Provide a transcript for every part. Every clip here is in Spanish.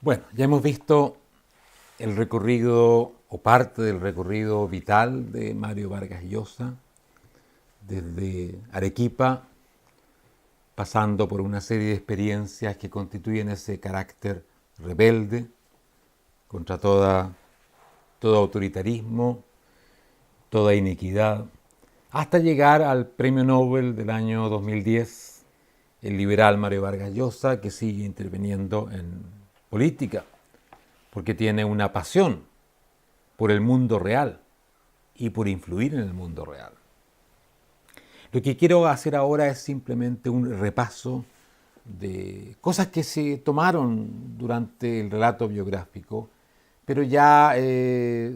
Bueno, ya hemos visto el recorrido o parte del recorrido vital de Mario Vargas Llosa, desde Arequipa, pasando por una serie de experiencias que constituyen ese carácter rebelde contra todo autoritarismo, toda inequidad, hasta llegar al Premio Nobel del año 2010, el liberal Mario Vargas Llosa, que sigue interviniendo en política, porque tiene una pasión por el mundo real y por influir en el mundo real. Lo que quiero hacer ahora es simplemente un repaso de cosas que se tomaron durante el relato biográfico, pero ya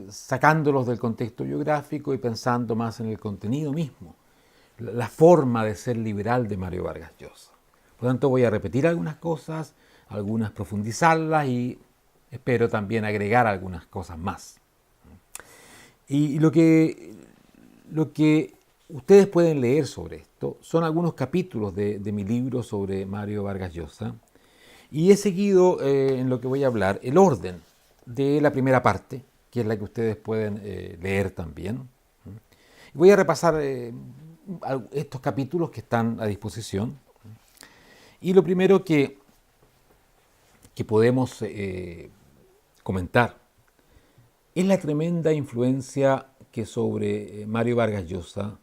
sacándolos del contexto biográfico y pensando más en el contenido mismo, la forma de ser liberal de Mario Vargas Llosa. Por lo tanto, voy a repetir algunas cosas, algunas profundizarlas y espero también agregar algunas cosas más. Y lo que ustedes pueden leer sobre esto son algunos capítulos de mi libro sobre Mario Vargas Llosa, y he seguido en lo que voy a hablar el orden de la primera parte, que es la que ustedes pueden leer también. Voy a repasar estos capítulos que están a disposición. Y lo primero que podemos comentar es la tremenda influencia que sobre Mario Vargas Llosa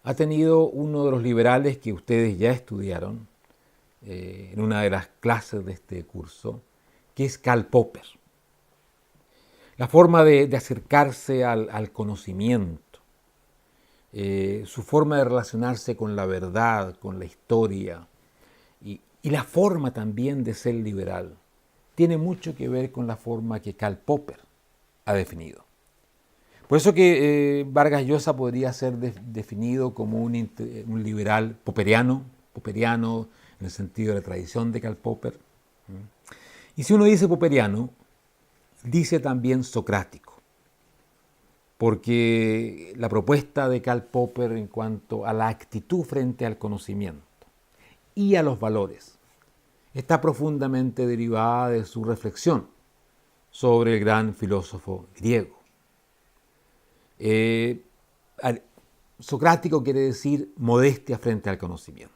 ha tenido uno de los liberales que ustedes ya estudiaron en una de las clases de este curso, que es Karl Popper. La forma de acercarse al conocimiento, su forma de relacionarse con la verdad, con la historia, y la forma también de ser liberal, tiene mucho que ver con la forma que Karl Popper ha definido. Por eso que Vargas Llosa podría ser definido como un liberal popperiano en el sentido de la tradición de Karl Popper. Y si uno dice popperiano, dice también socrático, porque la propuesta de Karl Popper en cuanto a la actitud frente al conocimiento y a los valores está profundamente derivada de su reflexión sobre el gran filósofo griego. Socrático quiere decir modestia frente al conocimiento.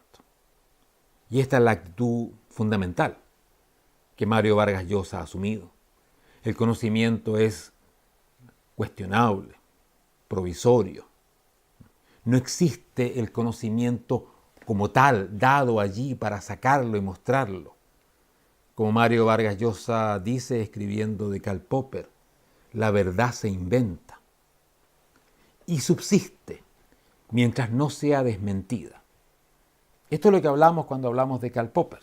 Y esta es la actitud fundamental que Mario Vargas Llosa ha asumido. El conocimiento es cuestionable, provisorio. No existe el conocimiento como tal, dado allí para sacarlo y mostrarlo. Como Mario Vargas Llosa dice escribiendo de Karl Popper, la verdad se inventa y subsiste mientras no sea desmentida. Esto es lo que hablamos cuando hablamos de Karl Popper,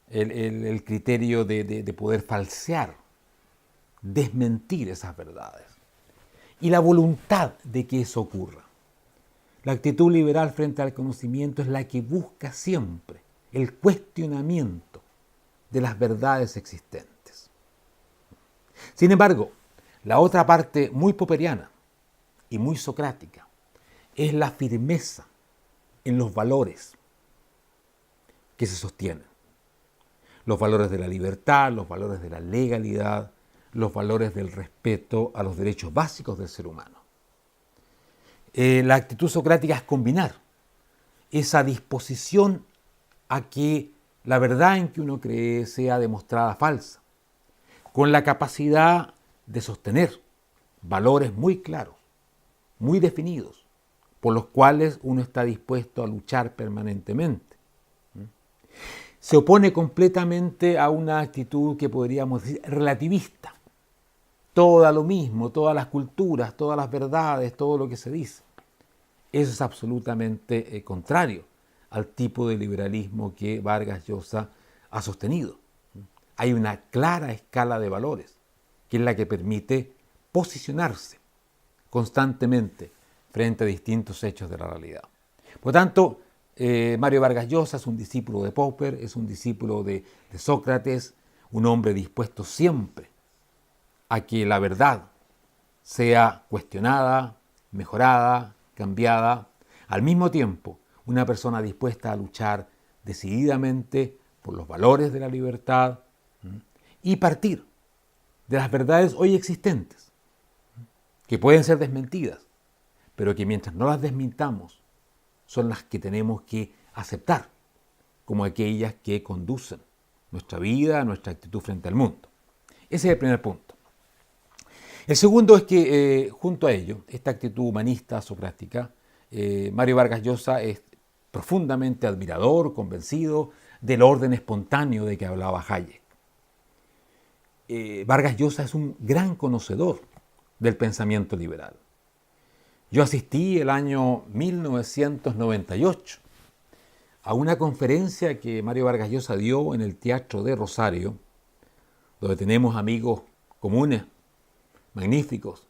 el criterio de poder falsear, desmentir esas verdades y la voluntad de que eso ocurra. La actitud liberal frente al conocimiento es la que busca siempre el cuestionamiento de las verdades existentes. Sin embargo, la otra parte muy popperiana y muy socrática es la firmeza en los valores que se sostienen. Los valores de la libertad, los valores de la legalidad, los valores del respeto a los derechos básicos del ser humano. La actitud socrática es combinar esa disposición a que la verdad en que uno cree sea demostrada falsa, con la capacidad de sostener valores muy claros, muy definidos, por los cuales uno está dispuesto a luchar permanentemente. Se opone completamente a una actitud que podríamos decir relativista. Todo da lo mismo, todas las culturas, todas las verdades, todo lo que se dice. Eso es absolutamente contrario al tipo de liberalismo que Vargas Llosa ha sostenido. Hay una clara escala de valores, que es la que permite posicionarse constantemente frente a distintos hechos de la realidad. Por tanto, Mario Vargas Llosa es un discípulo de Popper, es un discípulo de Sócrates, un hombre dispuesto siempre a que la verdad sea cuestionada, mejorada, cambiada. Al mismo tiempo, una persona dispuesta a luchar decididamente por los valores de la libertad y partir de las verdades hoy existentes, que pueden ser desmentidas, pero que mientras no las desmintamos, son las que tenemos que aceptar como aquellas que conducen nuestra vida, nuestra actitud frente al mundo. Ese es el primer punto. El segundo es que, junto a ello, esta actitud humanista socrática, Mario Vargas Llosa es profundamente admirador, convencido del orden espontáneo de que hablaba Hayek. Vargas Llosa es un gran conocedor del pensamiento liberal. Yo asistí el año 1998 a una conferencia que Mario Vargas Llosa dio en el Teatro de Rosario, donde tenemos amigos comunes, magníficos,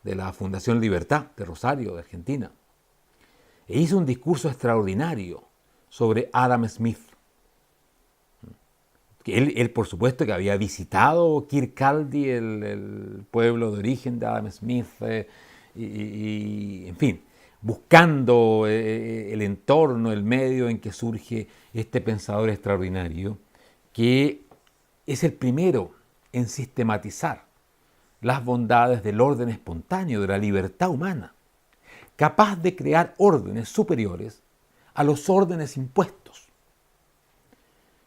de la Fundación Libertad de Rosario, de Argentina. E hizo un discurso extraordinario sobre Adam Smith. Él, por supuesto, que había visitado Kirkcaldy, el pueblo de origen de Adam Smith, en fin, buscando el entorno, el medio en que surge este pensador extraordinario, que es el primero en sistematizar las bondades del orden espontáneo, de la libertad humana, capaz de crear órdenes superiores a los órdenes impuestos.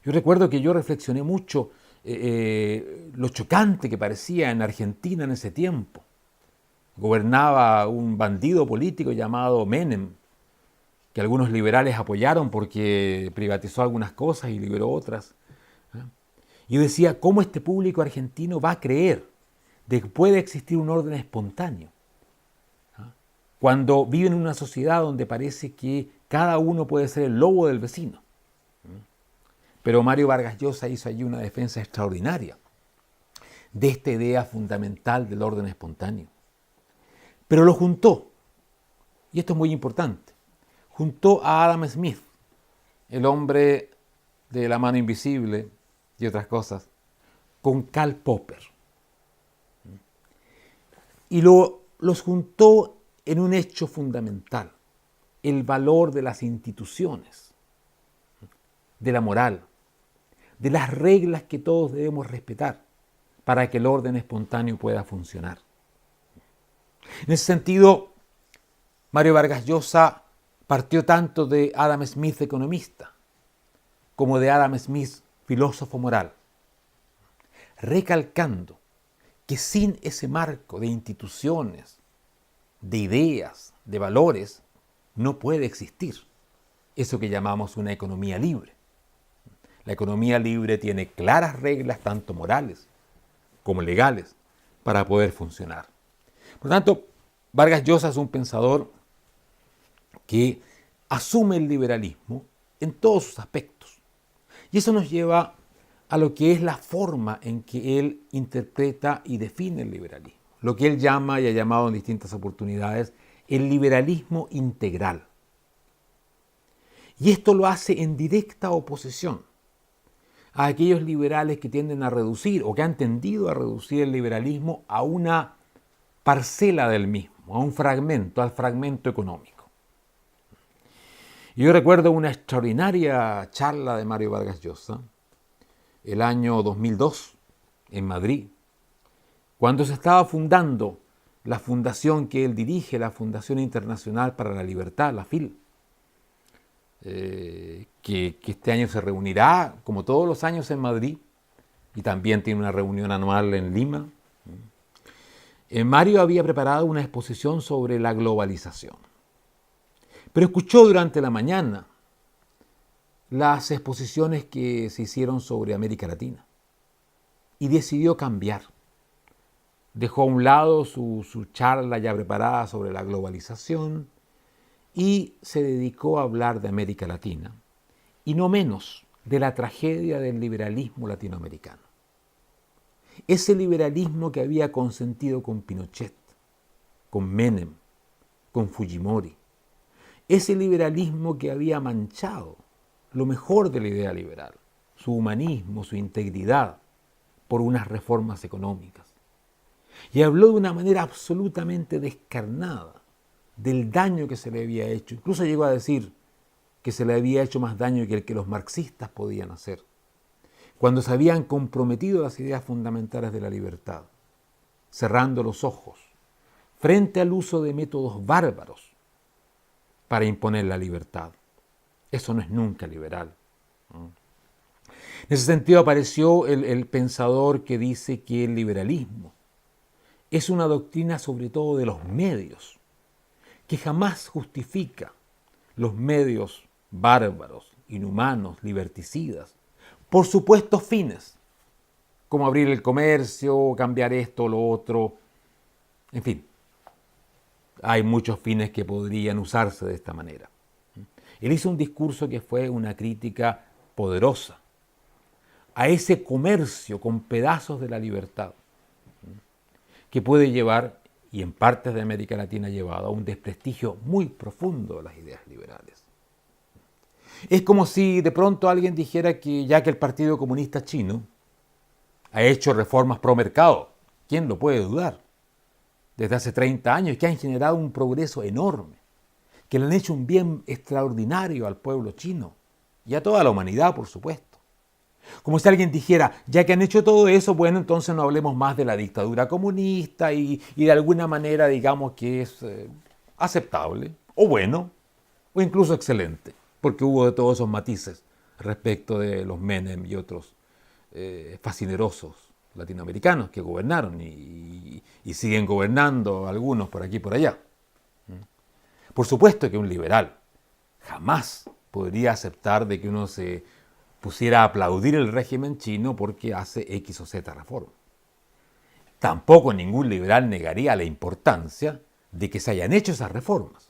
Yo recuerdo que yo reflexioné mucho lo chocante que parecía en Argentina en ese tiempo. Gobernaba un bandido político llamado Menem, que algunos liberales apoyaron porque privatizó algunas cosas y liberó otras. Y yo decía, ¿cómo este público argentino va a creer de que puede existir un orden espontáneo cuando vive en una sociedad donde parece que cada uno puede ser el lobo del vecino? Pero Mario Vargas Llosa hizo allí una defensa extraordinaria de esta idea fundamental del orden espontáneo. Pero lo juntó, y esto es muy importante, juntó a Adam Smith, el hombre de la mano invisible y otras cosas, con Karl Popper. Y los juntó en un hecho fundamental, el valor de las instituciones, de la moral, de las reglas que todos debemos respetar para que el orden espontáneo pueda funcionar. En ese sentido, Mario Vargas Llosa partió tanto de Adam Smith, economista, como de Adam Smith, filósofo moral, recalcando que sin ese marco de instituciones, de ideas, de valores, no puede existir eso que llamamos una economía libre. La economía libre tiene claras reglas, tanto morales como legales, para poder funcionar. Por lo tanto, Vargas Llosa es un pensador que asume el liberalismo en todos sus aspectos. Y eso nos lleva a lo que es la forma en que él interpreta y define el liberalismo. Lo que él llama y ha llamado en distintas oportunidades el liberalismo integral. Y esto lo hace en directa oposición a aquellos liberales que tienden a reducir o que han tendido a reducir el liberalismo a una parcela del mismo, a un fragmento, al fragmento económico. Y yo recuerdo una extraordinaria charla de Mario Vargas Llosa el año 2002 en Madrid, cuando se estaba fundando la fundación que él dirige, la Fundación Internacional para la Libertad, la FIL, que este año se reunirá, como todos los años, en Madrid, y también tiene una reunión anual en Lima. Mario había preparado una exposición sobre la globalización, pero escuchó durante la mañana las exposiciones que se hicieron sobre América Latina y decidió cambiar. Dejó a un lado su charla ya preparada sobre la globalización y se dedicó a hablar de América Latina, y no menos de la tragedia del liberalismo latinoamericano. Ese liberalismo que había consentido con Pinochet, con Menem, con Fujimori. Ese liberalismo que había manchado lo mejor de la idea liberal, su humanismo, su integridad, por unas reformas económicas. Y habló de una manera absolutamente descarnada del daño que se le había hecho. Incluso llegó a decir que se le había hecho más daño que el que los marxistas podían hacer, cuando se habían comprometido las ideas fundamentales de la libertad, cerrando los ojos frente al uso de métodos bárbaros para imponer la libertad. Eso no es nunca liberal. En ese sentido apareció el pensador que dice que el liberalismo es una doctrina sobre todo de los medios, que jamás justifica los medios bárbaros, inhumanos, liberticidas, por supuestos fines, como abrir el comercio, cambiar esto o lo otro, en fin. Hay muchos fines que podrían usarse de esta manera. Él hizo un discurso que fue una crítica poderosa a ese comercio con pedazos de la libertad, que puede llevar, y en partes de América Latina ha llevado, a un desprestigio muy profundo de las ideas liberales. Es como si de pronto alguien dijera que ya que el Partido Comunista Chino ha hecho reformas pro mercado, ¿quién lo puede dudar? Desde hace 30 años, que han generado un progreso enorme, que le han hecho un bien extraordinario al pueblo chino y a toda la humanidad, por supuesto. Como si alguien dijera, ya que han hecho todo eso, bueno, entonces no hablemos más de la dictadura comunista y de alguna manera digamos que es aceptable, o bueno, o incluso excelente, porque hubo de todos esos matices respecto de los Menem y otros fascinerosos latinoamericanos que gobernaron y siguen gobernando algunos por aquí y por allá. Por supuesto que un liberal jamás podría aceptar de que uno se pusiera a aplaudir el régimen chino porque hace X o Z reforma. Tampoco ningún liberal negaría la importancia de que se hayan hecho esas reformas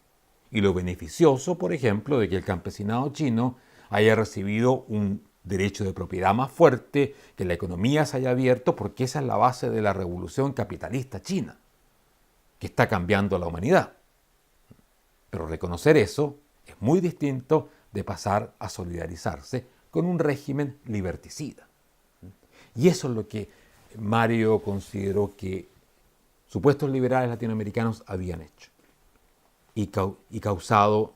y lo beneficioso, por ejemplo, de que el campesinado chino haya recibido un derecho de propiedad más fuerte, que la economía se haya abierto, porque esa es la base de la revolución capitalista china, que está cambiando a la humanidad. Pero reconocer eso es muy distinto de pasar a solidarizarse con un régimen liberticida. Y eso es lo que Mario consideró que supuestos liberales latinoamericanos habían hecho y causado,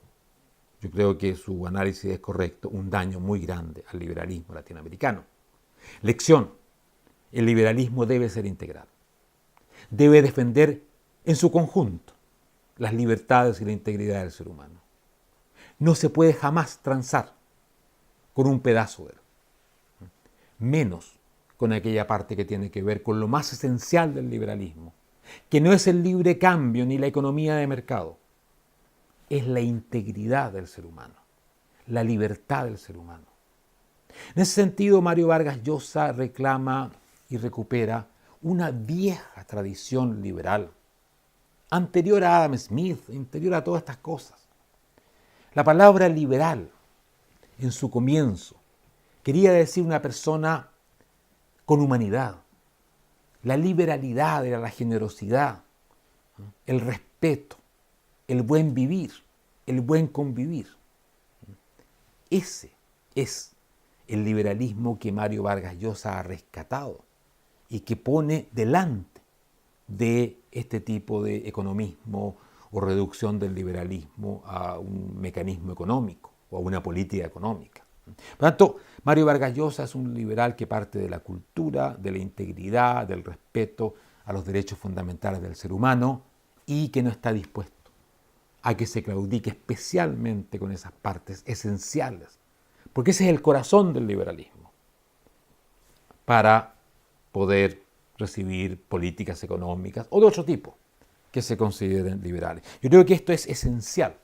yo creo que su análisis es correcto, un daño muy grande al liberalismo latinoamericano. Lección: el liberalismo debe ser integral. Debe defender en su conjunto las libertades y la integridad del ser humano. No se puede jamás transar con un pedazo de él, menos con aquella parte que tiene que ver con lo más esencial del liberalismo, que no es el libre cambio ni la economía de mercado, es la integridad del ser humano, la libertad del ser humano. En ese sentido, Mario Vargas Llosa reclama y recupera una vieja tradición liberal, anterior a Adam Smith, anterior a todas estas cosas. La palabra liberal, en su comienzo, quería decir una persona con humanidad. La liberalidad era la generosidad, el respeto, el buen vivir, el buen convivir. Ese es el liberalismo que Mario Vargas Llosa ha rescatado y que pone delante de este tipo de economismo o reducción del liberalismo a un mecanismo económico o a una política económica. Por lo tanto, Mario Vargas Llosa es un liberal que parte de la cultura, de la integridad, del respeto a los derechos fundamentales del ser humano y que no está dispuesto a que se claudique especialmente con esas partes esenciales, porque ese es el corazón del liberalismo, para poder recibir políticas económicas o de otro tipo que se consideren liberales. Yo creo que esto es esencial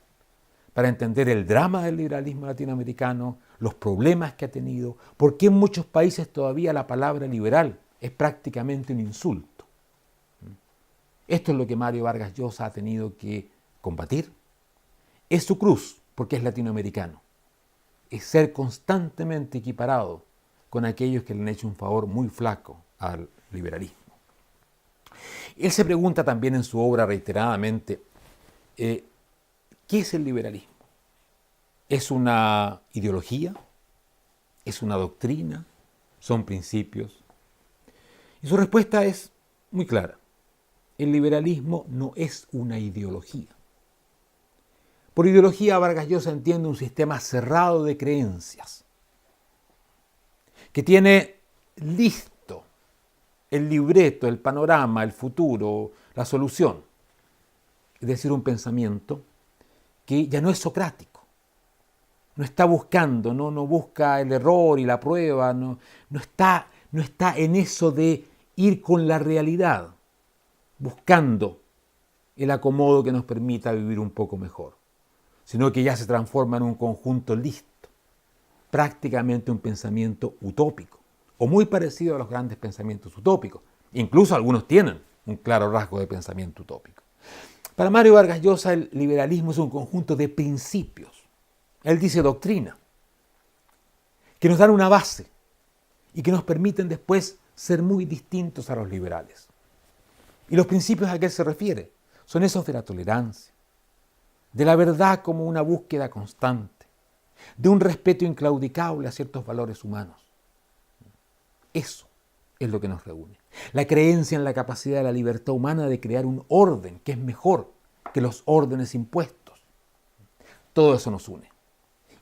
para entender el drama del liberalismo latinoamericano, los problemas que ha tenido, por qué en muchos países todavía la palabra liberal es prácticamente un insulto. Esto es lo que Mario Vargas Llosa ha tenido que combatir. Es su cruz, porque es latinoamericano. Es ser constantemente equiparado con aquellos que le han hecho un favor muy flaco al liberalismo. Él se pregunta también en su obra reiteradamente, ¿qué es el liberalismo? ¿Es una ideología? ¿Es una doctrina? ¿Son principios? Y su respuesta es muy clara. El liberalismo no es una ideología. Por ideología, Vargas Llosa entiende un sistema cerrado de creencias que tiene listo el libreto, el panorama, el futuro, la solución. Es decir, un pensamiento que ya no es socrático. No está buscando, no busca el error y la prueba, no está en eso de ir con la realidad, buscando el acomodo que nos permita vivir un poco mejor, sino que ya se transforma en un conjunto listo, prácticamente un pensamiento utópico, o muy parecido a los grandes pensamientos utópicos. Incluso algunos tienen un claro rasgo de pensamiento utópico. Para Mario Vargas Llosa, el liberalismo es un conjunto de principios. Él dice doctrina, que nos dan una base y que nos permiten después ser muy distintos a los liberales. Y los principios a que él se refiere son esos de la tolerancia, de la verdad como una búsqueda constante, de un respeto inclaudicable a ciertos valores humanos. Eso es lo que nos reúne. La creencia en la capacidad de la libertad humana de crear un orden que es mejor que los órdenes impuestos. Todo eso nos une.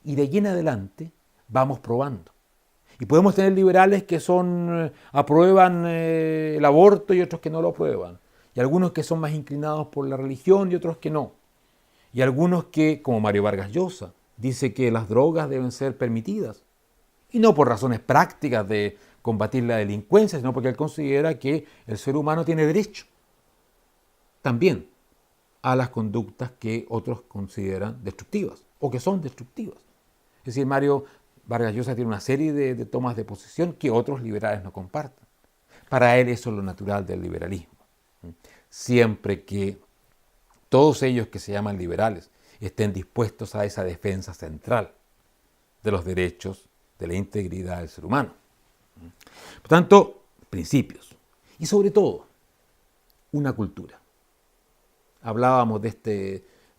Y de allí en adelante vamos probando. Y podemos tener liberales que aprueban el aborto y otros que no lo aprueban. Y algunos que son más inclinados por la religión y otros que no. Y algunos que, como Mario Vargas Llosa, dice que las drogas deben ser permitidas. Y no por razones prácticas de combatir la delincuencia, sino porque él considera que el ser humano tiene derecho también a las conductas que otros consideran destructivas o que son destructivas. Es decir, Mario Vargas Llosa tiene una serie de tomas de posición que otros liberales no comparten. Para él eso es lo natural del liberalismo. Siempre que todos ellos que se llaman liberales estén dispuestos a esa defensa central de los derechos, de la integridad del ser humano. Por tanto, principios. Y sobre todo, una cultura. Hablábamos de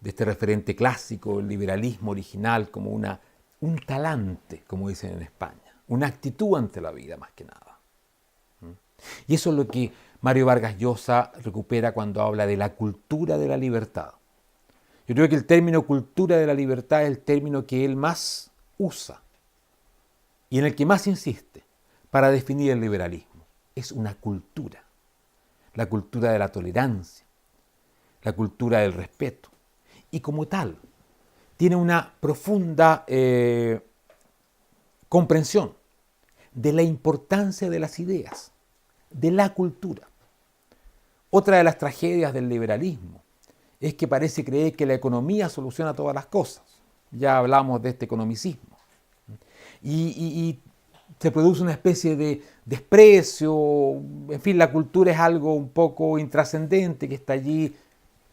este referente clásico, el liberalismo original, como un talante, como dicen en España, una actitud ante la vida más que nada. Y eso es lo que Mario Vargas Llosa recupera cuando habla de la cultura de la libertad. Yo creo que el término cultura de la libertad es el término que él más usa y en el que más insiste para definir el liberalismo. Es una cultura, la cultura de la tolerancia, la cultura del respeto. Y como tal, tiene una profunda comprensión de la importancia de las ideas, de la cultura. Otra de las tragedias del liberalismo es que parece creer que la economía soluciona todas las cosas. Ya hablamos de este economicismo. Y se produce una especie de desprecio, en fin, la cultura es algo un poco intrascendente que está allí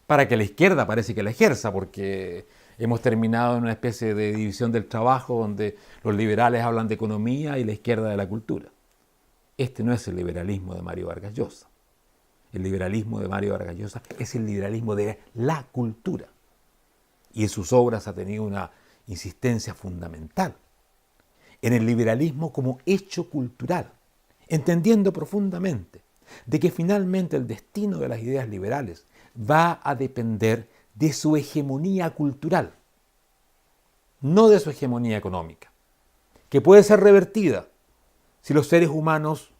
para que la izquierda parece que la ejerza, porque hemos terminado en una especie de división del trabajo donde los liberales hablan de economía y la izquierda de la cultura. Este no es el liberalismo de Mario Vargas Llosa. El liberalismo de Mario Vargas Llosa es el liberalismo de la cultura. Y en sus obras ha tenido una insistencia fundamental en el liberalismo como hecho cultural, entendiendo profundamente de que finalmente el destino de las ideas liberales va a depender de su hegemonía cultural, no de su hegemonía económica, que puede ser revertida si los seres humanos,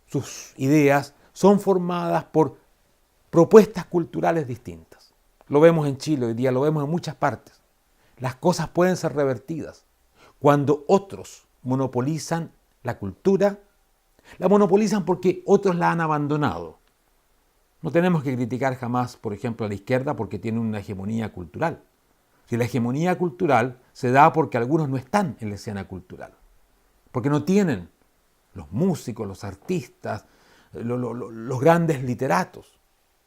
sus ideas, son formadas por propuestas culturales distintas. Lo vemos en Chile hoy día, lo vemos en muchas partes. Las cosas pueden ser revertidas cuando otros monopolizan la cultura, la monopolizan porque otros la han abandonado. No tenemos que criticar jamás, por ejemplo, a la izquierda porque tiene una hegemonía cultural. Si la hegemonía cultural se da porque algunos no están en la escena cultural, porque no tienen los músicos, los artistas, los grandes literatos,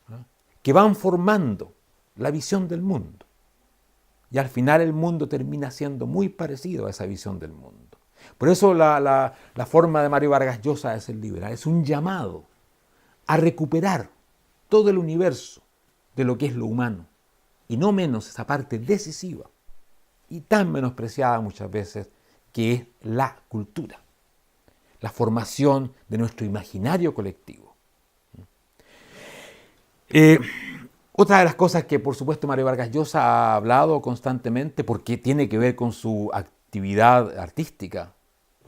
¿no?, que van formando la visión del mundo. Y al final el mundo termina siendo muy parecido a esa visión del mundo. Por eso la forma de Mario Vargas Llosa de ser liberal es un llamado a recuperar todo el universo de lo que es lo humano, y no menos esa parte decisiva y tan menospreciada muchas veces que es la cultura, la formación de nuestro imaginario colectivo. Otra de las cosas que por supuesto Mario Vargas Llosa ha hablado constantemente, porque tiene que ver con su actividad artística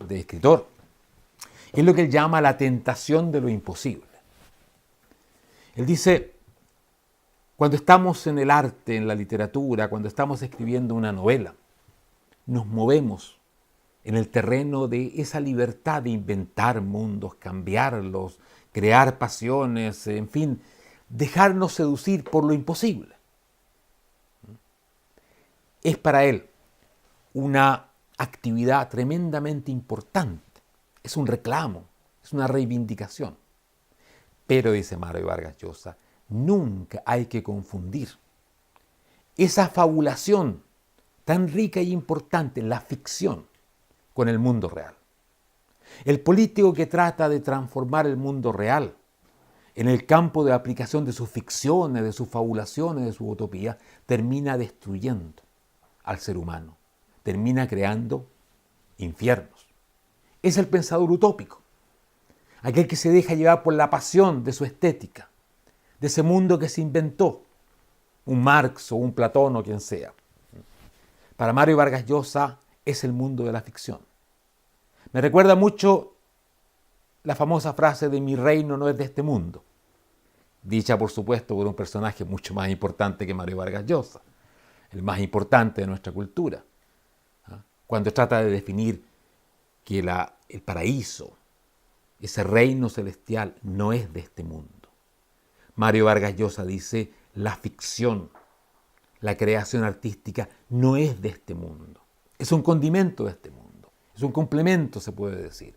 de escritor, Es lo que él llama la tentación de lo imposible. Él dice, cuando estamos en el arte, en la literatura, cuando estamos escribiendo una novela, nos movemos en el terreno de esa libertad de inventar mundos, cambiarlos, crear pasiones, en fin, dejarnos seducir por lo imposible. Es para él una actividad tremendamente importante, es un reclamo, es una reivindicación. Pero, dice Mario Vargas Llosa, nunca hay que confundir esa fabulación tan rica y importante, la ficción, con el mundo real. El político que trata de transformar el mundo real en el campo de aplicación de sus ficciones, de sus fabulaciones, de su utopía, termina destruyendo al ser humano, termina creando infiernos. Es el pensador utópico, aquel que se deja llevar por la pasión de su estética, de ese mundo que se inventó, un Marx o un Platón o quien sea. Para Mario Vargas Llosa es el mundo de la ficción. Me recuerda mucho la famosa frase de mi reino no es de este mundo, dicha por supuesto por un personaje mucho más importante que Mario Vargas Llosa, el más importante de nuestra cultura, cuando trata de definir que el paraíso, ese reino celestial, no es de este mundo. Mario Vargas Llosa dice, la ficción, la creación artística no es de este mundo, es un condimento de este mundo, es un complemento, se puede decir.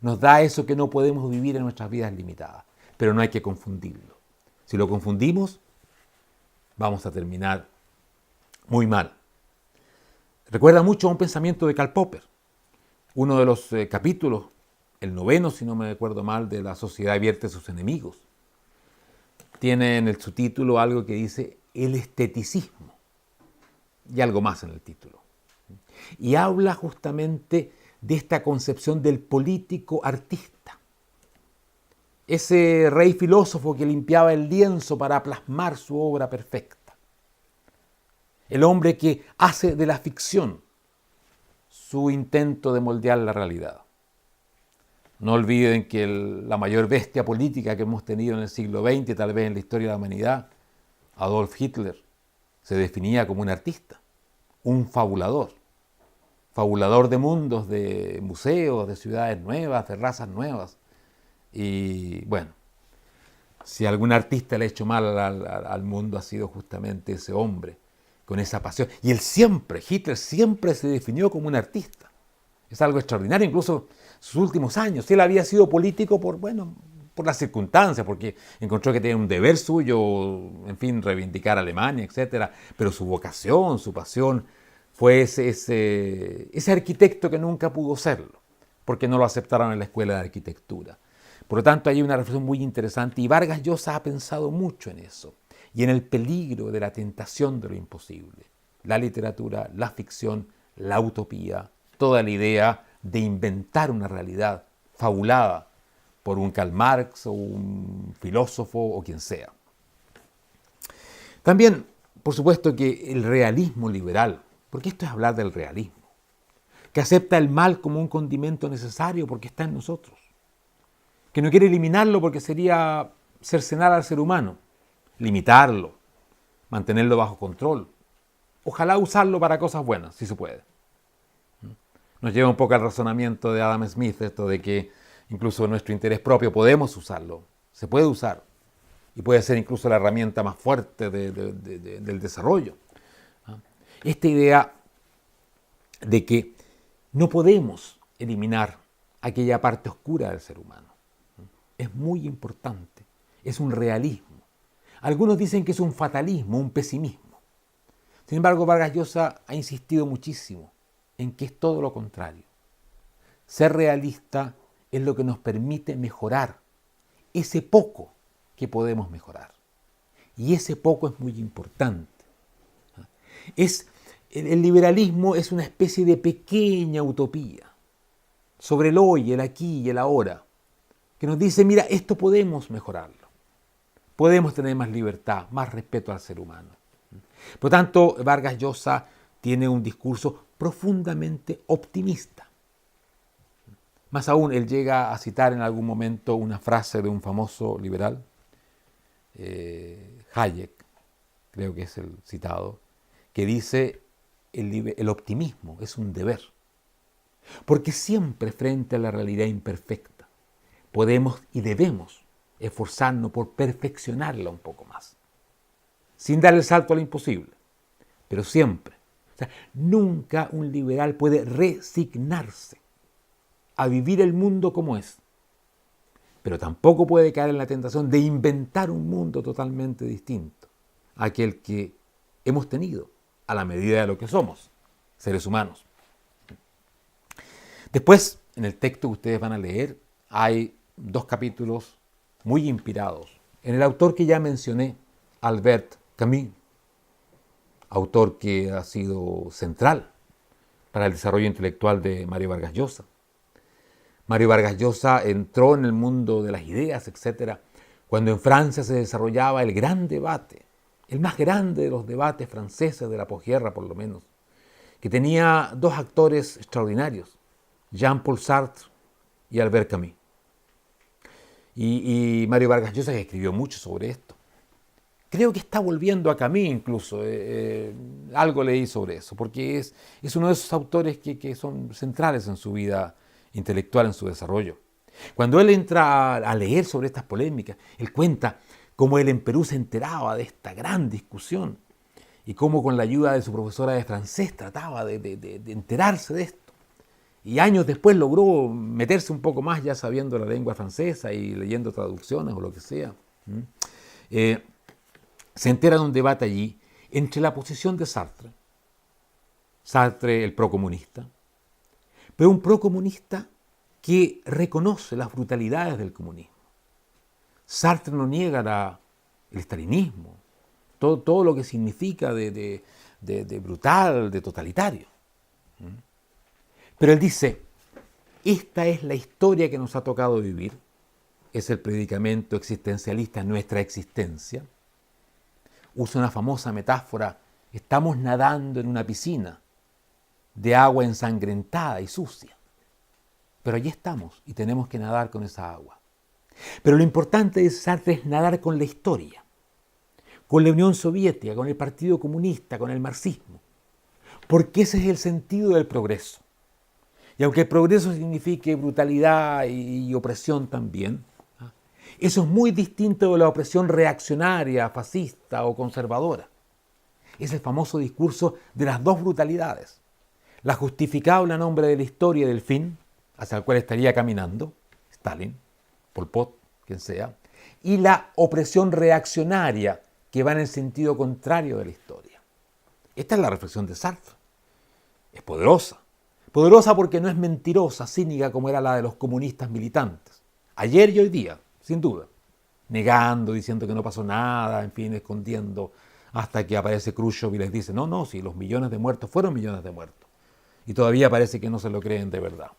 Nos da eso que no podemos vivir en nuestras vidas limitadas, pero no hay que confundirlo. Si lo confundimos, vamos a terminar muy mal. Recuerda mucho a un pensamiento de Karl Popper. Uno de los capítulos, el 9, si no me acuerdo mal, de La sociedad abierta a sus enemigos, tiene en el subtítulo algo que dice el esteticismo y algo más en el título. Y habla justamente de esta concepción del político artista. Ese rey filósofo que limpiaba el lienzo para plasmar su obra perfecta. El hombre que hace de la ficción su intento de moldear la realidad. No olviden que la mayor bestia política que hemos tenido en el siglo XX, tal vez en la historia de la humanidad, Adolf Hitler, se definía como un artista, un fabulador de mundos, de museos, de ciudades nuevas, de razas nuevas. Y bueno, si algún artista le ha hecho mal al mundo ha sido justamente ese hombre, con esa pasión. Y Hitler siempre se definió como un artista. Es algo extraordinario, incluso sus últimos años. Él había sido político por las circunstancias, porque encontró que tenía un deber suyo, en fin, reivindicar a Alemania, etc. Pero su vocación, su pasión, fue ese arquitecto que nunca pudo serlo, porque no lo aceptaron en la escuela de arquitectura. Por lo tanto, hay una reflexión muy interesante, y Vargas Llosa ha pensado mucho en eso, y en el peligro de la tentación de lo imposible. La literatura, la ficción, la utopía, toda la idea de inventar una realidad fabulada por un Karl Marx o un filósofo o quien sea. También, por supuesto, que el realismo liberal, porque esto es hablar del realismo, que acepta el mal como un condimento necesario porque está en nosotros, que no quiere eliminarlo porque sería cercenar al ser humano, limitarlo, mantenerlo bajo control, ojalá usarlo para cosas buenas, si se puede. Nos lleva un poco al razonamiento de Adam Smith, esto de que incluso nuestro interés propio podemos usarlo, se puede usar, y puede ser incluso la herramienta más fuerte del desarrollo. Esta idea de que no podemos eliminar aquella parte oscura del ser humano es muy importante, es un realismo. Algunos dicen que es un fatalismo, un pesimismo. Sin embargo, Vargas Llosa ha insistido muchísimo en que es todo lo contrario. Ser realista es lo que nos permite mejorar ese poco que podemos mejorar. Y ese poco es muy importante. El liberalismo es una especie de pequeña utopía sobre el hoy, el aquí y el ahora, que nos dice, mira, esto podemos mejorarlo. Podemos tener más libertad, más respeto al ser humano. Por lo tanto, Vargas Llosa tiene un discurso profundamente optimista. Más aún, él llega a citar en algún momento una frase de un famoso liberal, Hayek, creo que es el citado, que dice, el optimismo es un deber, porque siempre frente a la realidad imperfecta podemos y debemos esforzarnos por perfeccionarla un poco más, sin dar el salto a lo imposible, pero siempre. O sea, nunca un liberal puede resignarse a vivir el mundo como es, pero tampoco puede caer en la tentación de inventar un mundo totalmente distinto a aquel que hemos tenido a la medida de lo que somos, seres humanos. Después, en el texto que ustedes van a leer, hay 2 capítulos muy inspirados en el autor que ya mencioné, Albert Camus, autor que ha sido central para el desarrollo intelectual de Mario Vargas Llosa. Mario Vargas Llosa entró en el mundo de las ideas, etc., cuando en Francia se desarrollaba el gran debate, el más grande de los debates franceses de la posguerra por lo menos, que tenía 2 actores extraordinarios, Jean-Paul Sartre y Albert Camus. Y Mario Vargas Llosa escribió mucho sobre esto. Creo que está volviendo a Camus incluso, algo leí sobre eso, porque es uno de esos autores que son centrales en su vida intelectual, en su desarrollo. Cuando él entra a leer sobre estas polémicas, él cuenta cómo él en Perú se enteraba de esta gran discusión y cómo con la ayuda de su profesora de francés trataba de enterarse de esto. Y años después logró meterse un poco más ya sabiendo la lengua francesa y leyendo traducciones o lo que sea. Se entera de un debate allí entre la posición de Sartre, el procomunista, pero un procomunista que reconoce las brutalidades del comunismo. Sartre no niega el estalinismo, todo lo que significa de brutal, de totalitario. Pero él dice, esta es la historia que nos ha tocado vivir, es el predicamento existencialista en nuestra existencia. Usa una famosa metáfora, estamos nadando en una piscina de agua ensangrentada y sucia, pero allí estamos y tenemos que nadar con esa agua. Pero lo importante de Sartre es nadar con la historia, con la Unión Soviética, con el Partido Comunista, con el marxismo, porque ese es el sentido del progreso. Y aunque el progreso signifique brutalidad y opresión también, eso es muy distinto de la opresión reaccionaria, fascista o conservadora. Es el famoso discurso de las 2 brutalidades. La justificable a nombre de la historia y del fin, hacia el cual estaría caminando, Stalin, Pol Pot, quien sea, y la opresión reaccionaria que va en el sentido contrario de la historia. Esta es la reflexión de Sartre. Es poderosa. Poderosa porque no es mentirosa, cínica como era la de los comunistas militantes. Ayer y hoy día, sin duda. Negando, diciendo que no pasó nada, en fin, escondiendo, hasta que aparece Khrushchev y les dice, no, si los millones de muertos fueron millones de muertos. Y todavía parece que no se lo creen de verdad,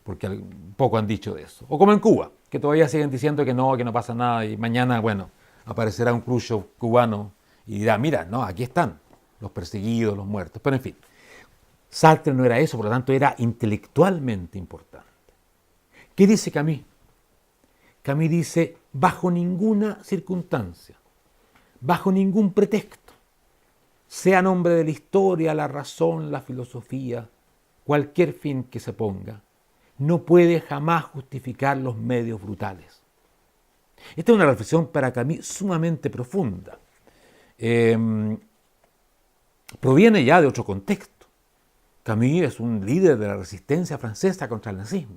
porque poco han dicho de eso. O como en Cuba, que todavía siguen diciendo que no pasa nada, y mañana, bueno, aparecerá un Khrushchev cubano y dirá, mira, no, aquí están los perseguidos, los muertos. Pero en fin, Sartre no era eso, por lo tanto era intelectualmente importante. ¿Qué dice Camus? Camus dice, bajo ninguna circunstancia, bajo ningún pretexto, sea nombre de la historia, la razón, la filosofía, cualquier fin que se ponga, no puede jamás justificar los medios brutales. Esta es una reflexión para Camus sumamente profunda. Proviene ya de otro contexto. Camus es un líder de la resistencia francesa contra el nazismo.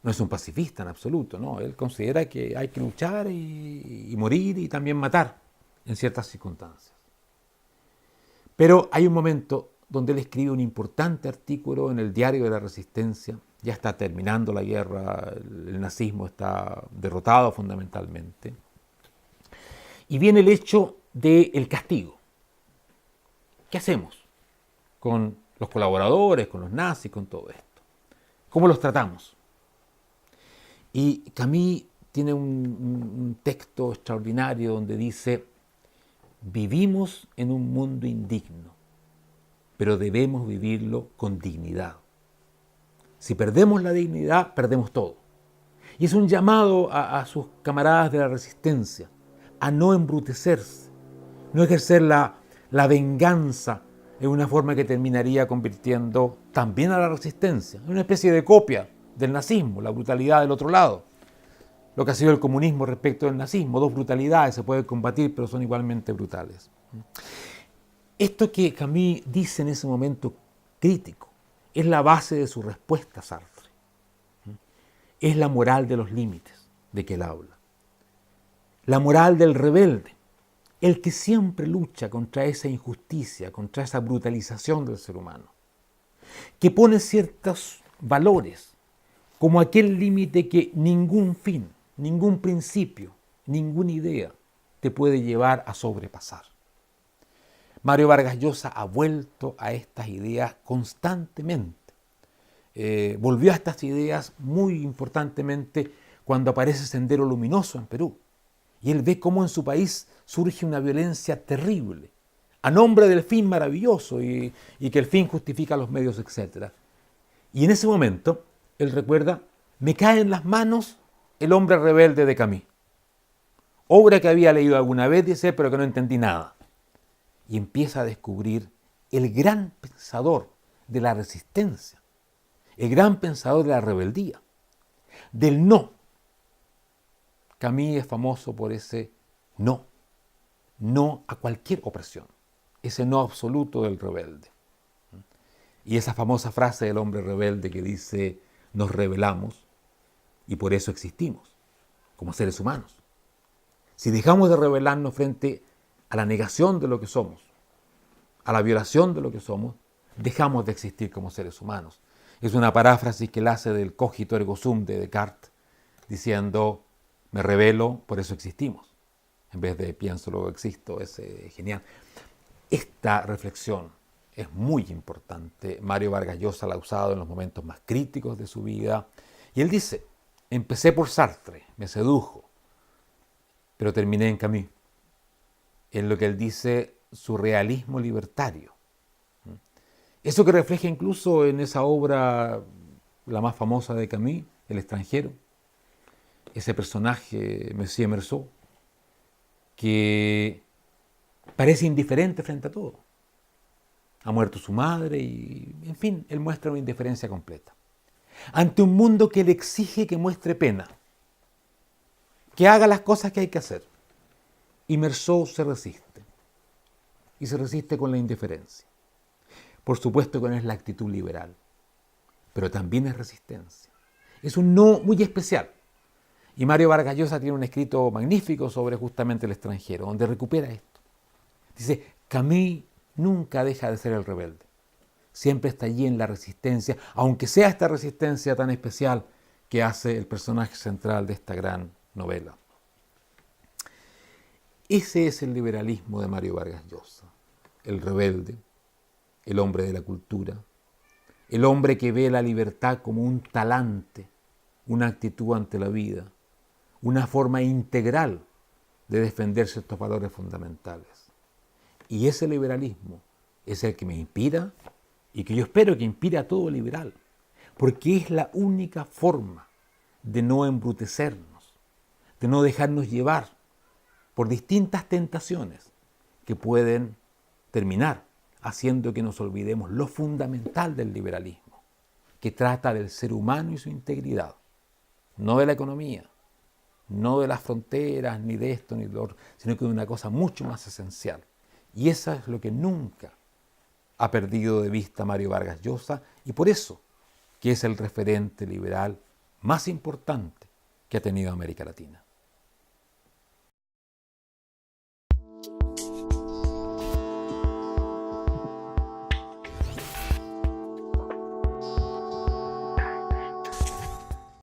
No es un pacifista en absoluto, no. Él considera que hay que luchar y morir y también matar en ciertas circunstancias. Pero hay un momento donde él escribe un importante artículo en el Diario de la Resistencia. Ya está terminando la guerra, el nazismo está derrotado fundamentalmente. Y viene el hecho del castigo. ¿Qué hacemos con los colaboradores, con los nazis, con todo esto? ¿Cómo los tratamos? Y Camus tiene un texto extraordinario donde dice, vivimos en un mundo indigno, pero debemos vivirlo con dignidad. Si perdemos la dignidad, perdemos todo. Y es un llamado a sus camaradas de la resistencia a no embrutecerse, no ejercer la venganza en una forma que terminaría convirtiendo también a la resistencia en una especie de copia del nazismo, la brutalidad del otro lado. Lo que ha sido el comunismo respecto del nazismo, dos brutalidades se pueden combatir, pero son igualmente brutales. Esto que Camus dice en ese momento crítico es la base de su respuesta a Sartre. Es la moral de los límites de que él habla. La moral del rebelde, el que siempre lucha contra esa injusticia, contra esa brutalización del ser humano, que pone ciertos valores como aquel límite que ningún fin, ningún principio, ninguna idea te puede llevar a sobrepasar. Mario Vargas Llosa ha vuelto a estas ideas constantemente. Volvió a estas ideas muy importantemente cuando aparece Sendero Luminoso en Perú. Y él ve cómo en su país surge una violencia terrible, a nombre del fin maravilloso y que el fin justifica los medios, etc. Y en ese momento, él recuerda, me cae en las manos El hombre rebelde de Camus. Obra que había leído alguna vez, dice, pero que no entendí nada. Y empieza a descubrir el gran pensador de la resistencia, el gran pensador de la rebeldía, del no. Camus es famoso por ese no a cualquier opresión, ese no absoluto del rebelde. Y esa famosa frase del hombre rebelde que dice, nos rebelamos y por eso existimos, como seres humanos. Si dejamos de rebelarnos frente a la negación de lo que somos, a la violación de lo que somos, dejamos de existir como seres humanos. Es una paráfrasis que él hace del cogito ergo sum de Descartes, diciendo, me rebelo, por eso existimos. En vez de pienso, luego existo, es genial. Esta reflexión es muy importante. Mario Vargas Llosa la ha usado en los momentos más críticos de su vida. Y él dice, empecé por Sartre, me sedujo, pero terminé en Camus. En lo que él dice, surrealismo libertario. Eso que refleja incluso en esa obra, la más famosa de Camus, El extranjero, ese personaje, Monsieur Meursault, que parece indiferente frente a todo. Ha muerto su madre y, en fin, él muestra una indiferencia completa. Ante un mundo que le exige que muestre pena, que haga las cosas que hay que hacer. Y Meursault se resiste. Y se resiste con la indiferencia. Por supuesto que no es la actitud liberal, pero también es resistencia. Es un no muy especial. Y Mario Vargas Llosa tiene un escrito magnífico sobre justamente El extranjero, donde recupera esto. Dice, Camus nunca deja de ser el rebelde. Siempre está allí en la resistencia, aunque sea esta resistencia tan especial que hace el personaje central de esta gran novela. Ese es el liberalismo de Mario Vargas Llosa, el rebelde, el hombre de la cultura, el hombre que ve la libertad como un talante, una actitud ante la vida, una forma integral de defender ciertos valores fundamentales. Y ese liberalismo es el que me inspira y que yo espero que inspire a todo liberal, porque es la única forma de no embrutecernos, de no dejarnos llevar por distintas tentaciones que pueden terminar haciendo que nos olvidemos lo fundamental del liberalismo, que trata del ser humano y su integridad, no de la economía, no de las fronteras, ni de esto, ni de lo otro, sino que de una cosa mucho más esencial. Y eso es lo que nunca ha perdido de vista Mario Vargas Llosa, y por eso que es el referente liberal más importante que ha tenido América Latina.